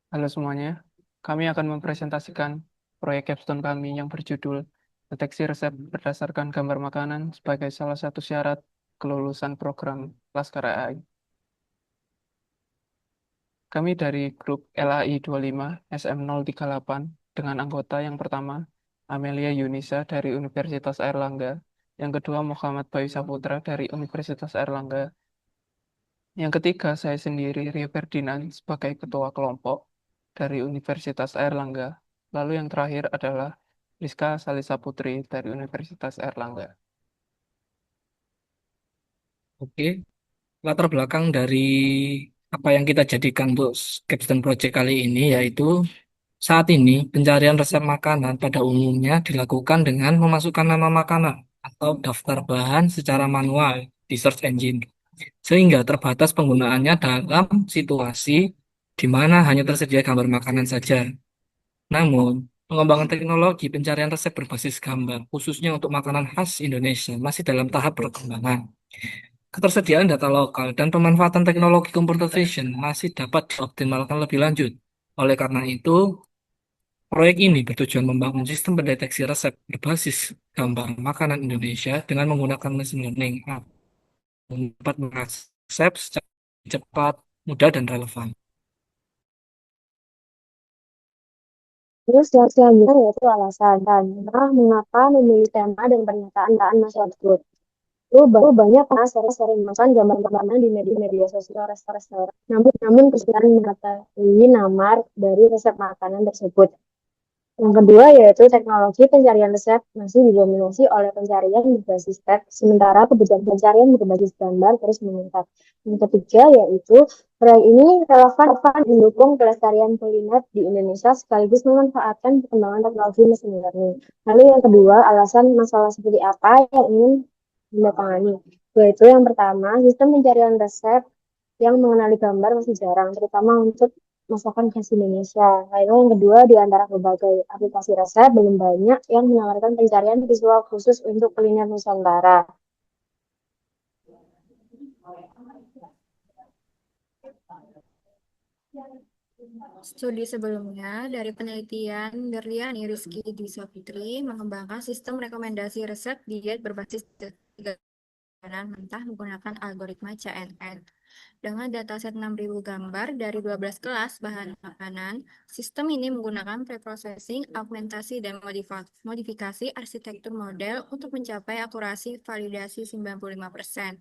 Halo semuanya, kami akan mempresentasikan proyek capstone kami yang berjudul Deteksi Resep Berdasarkan Gambar Makanan sebagai salah satu syarat kelulusan program Laskar AI. Kami dari grup LAI 25 SM038 dengan anggota yang pertama, Amelia Yunisa dari Universitas Airlangga, yang kedua Muhammad Bayu Saputra dari Universitas Airlangga, yang ketiga, saya sendiri, Rio Ferdinand, sebagai ketua kelompok dari Universitas Airlangga. Lalu yang terakhir adalah Rizka Salisa Putri dari Universitas Airlangga. Oke, latar belakang dari apa yang kita jadikan untuk capstone project kali ini yaitu saat ini pencarian resep makanan pada umumnya dilakukan dengan memasukkan nama makanan atau daftar bahan secara manual di search engine, sehingga terbatas penggunaannya dalam situasi di mana hanya tersedia gambar makanan saja. Namun, pengembangan teknologi pencarian resep berbasis gambar, khususnya untuk makanan khas Indonesia, masih dalam tahap perkembangan. Ketersediaan data lokal dan pemanfaatan teknologi computer vision masih dapat dioptimalkan lebih lanjut. Oleh karena itu, proyek ini bertujuan membangun sistem pendeteksi resep berbasis gambar makanan Indonesia dengan menggunakan machine learning dapat mengakses secara cepat, mudah, dan relevan. Terus yang selanjutnya yaitu alasan. Nah, mengapa memilih tema dan pernyataan masa tersebut? Lalu banyak pernah sering makan gambar-gambar di media sosial restoran. Namun kesulitan mengetahui nama dari resep makanan tersebut. Yang kedua yaitu teknologi pencarian resep masih didominasi oleh pencarian berbasis teks, sementara kebutuhan pencarian berbasis gambar terus meningkat. Yang ketiga yaitu proyek ini relevan mendukung pelestarian kuliner di Indonesia sekaligus memanfaatkan perkembangan teknologi mesin learning. Lalu yang kedua, alasan masalah seperti apa yang ingin ditangani, yaitu yang pertama, sistem pencarian resep yang mengenali gambar masih jarang, terutama untuk masakan khas Indonesia. Lalu yang kedua, di antara berbagai aplikasi resep, belum banyak yang menawarkan pencarian visual khusus untuk kuliner Nusantara. Studi sebelumnya dari penelitian Berliani Rizky Disapitri mengembangkan sistem rekomendasi resep diet berbasis tiga makanan mentah menggunakan algoritma CNN. Dengan dataset 6.000 gambar dari 12 kelas bahan makanan, sistem ini menggunakan preprocessing, augmentasi, dan modifikasi arsitektur model untuk mencapai akurasi validasi 95%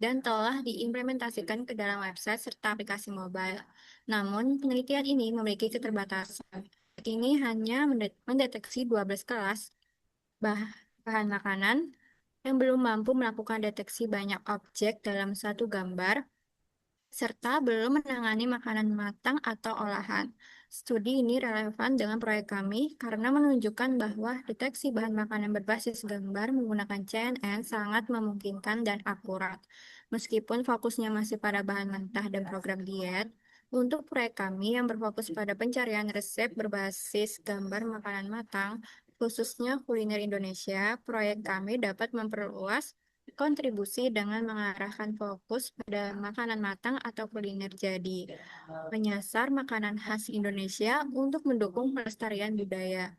dan telah diimplementasikan ke dalam website serta aplikasi mobile. Namun, penelitian ini memiliki keterbatasan. Ini hanya mendeteksi 12 kelas bahan makanan yang belum mampu melakukan deteksi banyak objek dalam satu gambar serta belum menangani makanan matang atau olahan. Studi ini relevan dengan proyek kami karena menunjukkan bahwa deteksi bahan makanan berbasis gambar menggunakan CNN sangat memungkinkan dan akurat. Meskipun fokusnya masih pada bahan mentah dan program diet, untuk proyek kami yang berfokus pada pencarian resep berbasis gambar makanan matang, khususnya kuliner Indonesia, proyek kami dapat memperluas kontribusi dengan mengarahkan fokus pada makanan matang atau kuliner jadi, menyasar makanan khas Indonesia untuk mendukung pelestarian budaya,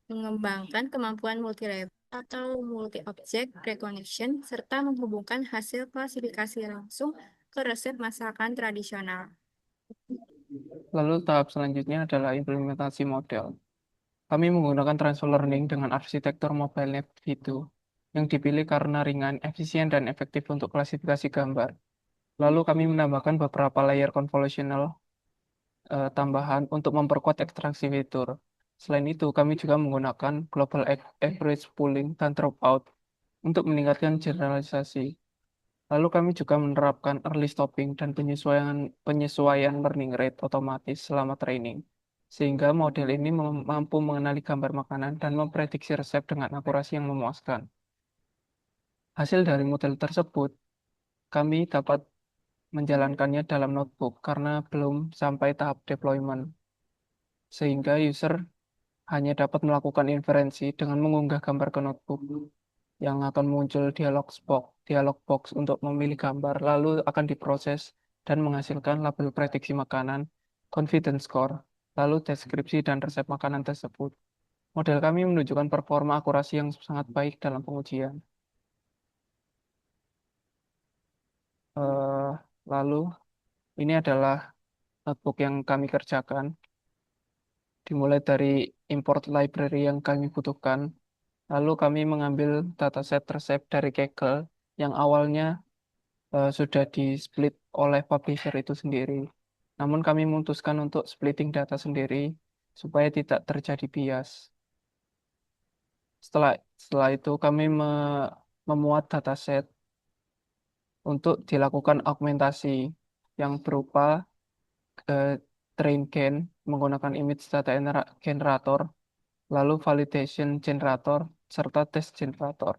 mengembangkan kemampuan multi-level atau multi-object recognition, serta menghubungkan hasil klasifikasi langsung ke resep masakan tradisional. Lalu tahap selanjutnya adalah implementasi model. Kami menggunakan transfer learning dengan arsitektur mobile net V2 yang dipilih karena ringan, efisien, dan efektif untuk klasifikasi gambar. Lalu kami menambahkan beberapa layer convolutional tambahan untuk memperkuat ekstraksi fitur. Selain itu, kami juga menggunakan global average pooling dan dropout untuk meningkatkan generalisasi. Lalu kami juga menerapkan early stopping dan penyesuaian learning rate otomatis selama training, sehingga model ini mampu mengenali gambar makanan dan memprediksi resep dengan akurasi yang memuaskan. Hasil dari model tersebut, kami dapat menjalankannya dalam notebook karena belum sampai tahap deployment, sehingga user hanya dapat melakukan inferensi dengan mengunggah gambar ke notebook yang akan muncul dialog box untuk memilih gambar, lalu akan diproses dan menghasilkan label prediksi makanan, confidence score, lalu deskripsi dan resep makanan tersebut. Model kami menunjukkan performa akurasi yang sangat baik dalam pengujian. Eh, lalu, ini adalah notebook yang kami kerjakan. Dimulai dari import library yang kami butuhkan. Lalu kami mengambil dataset resep dari Kaggle yang awalnya sudah di-split oleh publisher itu sendiri. Namun kami memutuskan untuk splitting data sendiri supaya tidak terjadi bias. Setelah setelah itu kami memuat dataset untuk dilakukan augmentasi yang berupa eh, train gen menggunakan image data generator, lalu validation generator, serta test generator.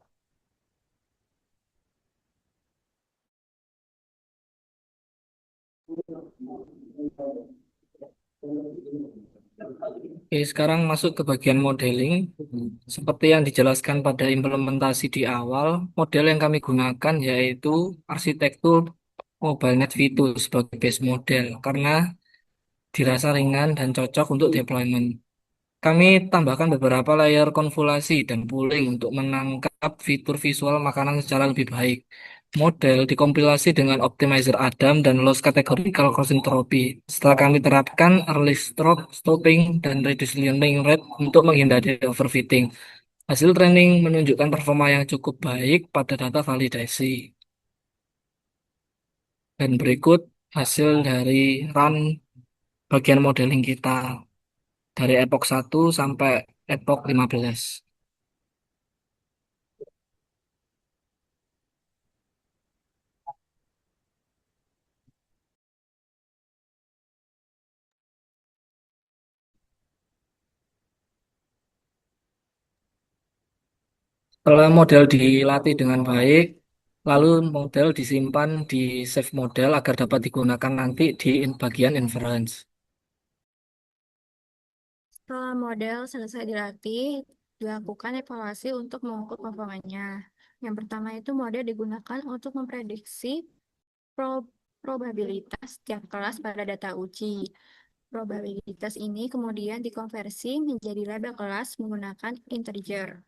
Oke, sekarang masuk ke bagian modeling. Seperti yang dijelaskan pada implementasi di awal, model yang kami gunakan yaitu arsitektur MobileNet V2 sebagai base model karena dirasa ringan dan cocok untuk deployment. Kami tambahkan beberapa layer konvolasi dan pooling untuk menangkap fitur visual makanan secara lebih baik. Model dikompilasi dengan optimizer Adam dan loss categorical cross entropy. Setelah kami terapkan early stroke stopping dan reduce learning rate untuk menghindari overfitting. Hasil training menunjukkan performa yang cukup baik pada data validasi. Dan berikut hasil dari run bagian modeling kita dari epoch 1 sampai epoch 15. Setelah model dilatih dengan baik, lalu model disimpan di save model agar dapat digunakan nanti di bagian inference. Setelah model selesai dilatih, dilakukan evaluasi untuk mengukur performanya. Yang pertama itu model digunakan untuk memprediksi probabilitas tiap kelas pada data uji. Probabilitas ini kemudian dikonversi menjadi label kelas menggunakan integer.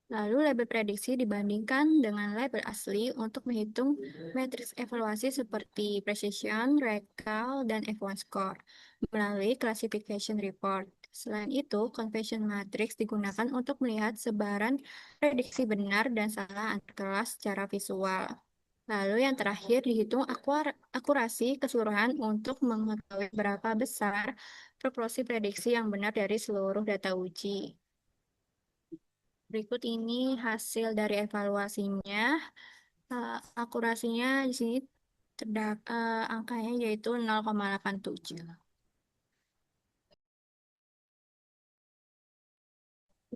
Lalu label prediksi dibandingkan dengan label asli untuk menghitung matriks evaluasi seperti precision, recall, dan F1 score melalui classification report. Selain itu, confession matrix digunakan untuk melihat sebaran prediksi benar dan salah antar kelas secara visual. Lalu yang terakhir dihitung akurasi keseluruhan untuk mengetahui berapa besar proporsi prediksi yang benar dari seluruh data uji. Berikut ini hasil dari evaluasinya. Akurasinya di sini angkanya yaitu 0,87.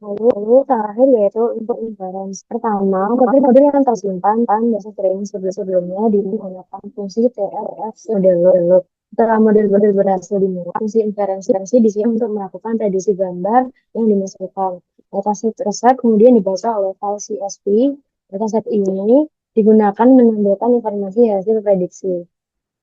Lalu terakhir yaitu untuk inference. Pertama, model yang tersimpan data training sebelumnya menggunakan fungsi TRF model. Setelah model berhasil dimuat, fungsi inferensi di sini untuk melakukan prediksi gambar yang dimasukkan. Dataset resep kemudian dibaca oleh file CSV. Dataset ini digunakan menampilkan informasi hasil prediksi.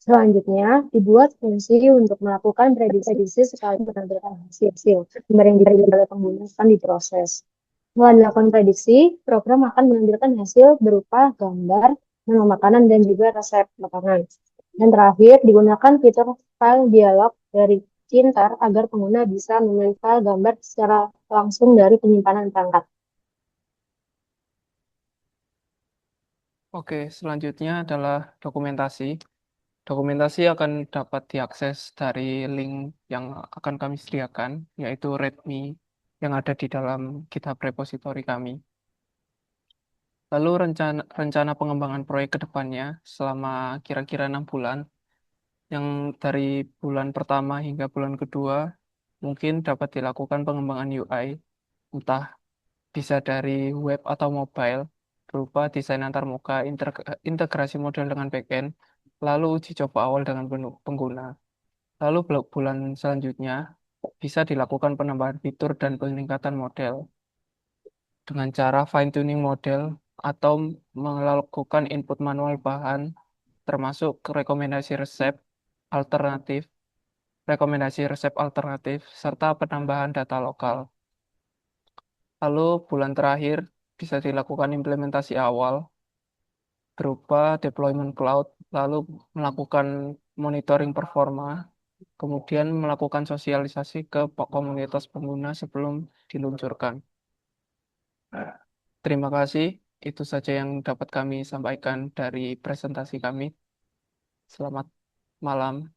Selanjutnya, dibuat fungsi untuk melakukan prediksi sekali menampilkan hasil. Gambar yang diberikan oleh pengguna akan diproses. Setelah dilakukan prediksi, program akan menampilkan hasil berupa gambar, nama makanan, dan juga resep makanan. Dan terakhir, digunakan fitur file dialog dari Cintar agar pengguna bisa memilih file gambar secara langsung dari penyimpanan perangkat. Oke, selanjutnya adalah dokumentasi. Dokumentasi akan dapat diakses dari link yang akan kami sediakan, yaitu README yang ada di dalam GitHub repository kami. Lalu rencana pengembangan proyek ke depannya selama kira-kira 6 bulan, yang dari bulan pertama hingga bulan kedua, mungkin dapat dilakukan pengembangan UI, entah bisa dari web atau mobile, berupa desain antarmuka, integrasi model dengan backend, lalu uji coba awal dengan pengguna. Lalu bulan selanjutnya bisa dilakukan penambahan fitur dan peningkatan model dengan cara fine-tuning model atau melakukan input manual bahan termasuk rekomendasi resep alternatif, rekomendasi resep alternatif, serta penambahan data lokal. Lalu bulan terakhir bisa dilakukan implementasi awal berupa deployment cloud, lalu melakukan monitoring performa, kemudian melakukan sosialisasi ke komunitas pengguna sebelum diluncurkan. Terima kasih, itu saja yang dapat kami sampaikan dari presentasi kami. Selamat malam.